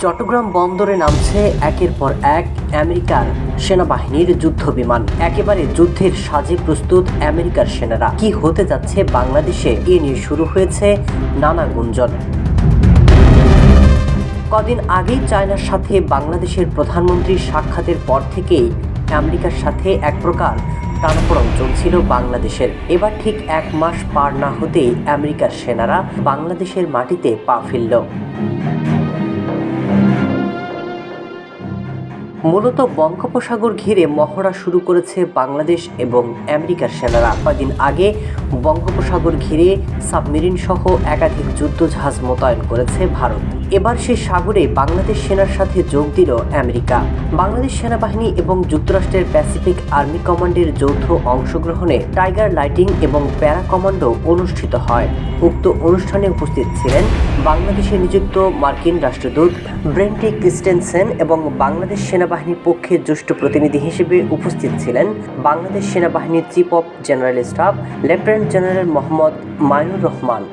চট্টগ্রাম বন্দরে নামছে একের পর এক আমেরিকার সেনাবাহিনীর যুদ্ধ বিমান। একেবারে যুদ্ধের সাজে প্রস্তুত আমেরিকার সেনারা। কি হতে যাচ্ছে বাংলাদেশে, এ নিয়ে শুরু হয়েছে নানা গুঞ্জন। কদিন আগেই চায়নার সাথে বাংলাদেশের প্রধানমন্ত্রীর সাক্ষাতের পর থেকেই আমেরিকার সাথে এক প্রকার টানাপোড়েন চলছিল বাংলাদেশের। এবার ঠিক 1 মাস পার না হতেই আমেরিকার সেনারা বাংলাদেশের মাটিতে পা ফেলল। মূলত বঙ্গোপসাগর ঘিরে মহড়া শুরু করেছে বাংলাদেশ এবং আমেরিকার সেনারা। কয়েকদিন আগে বঙ্গোপসাগর ঘিরে সাবমেরিন সহ একাধিক যুদ্ধজাহাজ মোতায়েন করেছে ভারত। এবার সে সাগরে বাংলাদেশ সেনার সাথে যোগ দিল আমেরিকা। বাংলাদেশ সেনাবাহিনী এবং যুক্তরাষ্ট্রের প্যাসিফিক আর্মি কমান্ডের যৌথ অংশগ্রহণে টাইগার লাইটিং এবং প্যারা কমান্ডো অনুষ্ঠিত হয়। উক্ত অনুষ্ঠানে উপস্থিত ছিলেন বাংলাদেশে নিযুক্ত মার্কিন রাষ্ট্রদূত ব্রেন্টি ক্রিস্টেনসেন এবং বাংলাদেশ সেনাবাহিনীর পক্ষে জ্যেষ্ঠ প্রতিনিধি হিসেবে উপস্থিত ছিলেন বাংলাদেশ সেনাবাহিনীর chief of general staff lieutenant general Mohammad Mainur Rahman.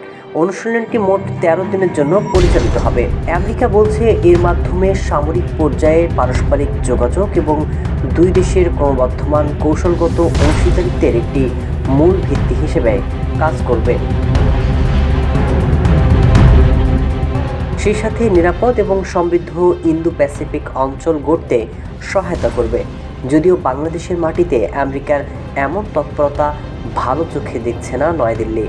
অনুষ্ঠানটি মোট 13 দিনের জন্য পরিচালিত হবে। আমেরিকা বলছে এর মাধ্যমে সামরিক পর্যায়ে পারস্পরিক যোগাযোগ এবং দুই দেশের ক্রমবর্ধমান কৌশলগত অংশীদারিত্বের একটি মূল ভিত্তি হিসেবে কাজ করবে। সেই সাথে নিরাপদ এবং সমৃদ্ধ ইন্দো প্যাসিফিক অঞ্চল গড়তে সহায়তা করবে। যদিও বাংলাদেশের মাটিতে আমেরিকার এমন তৎপরতা ভালো চোখে দেখছে না নয়াদিল্লি।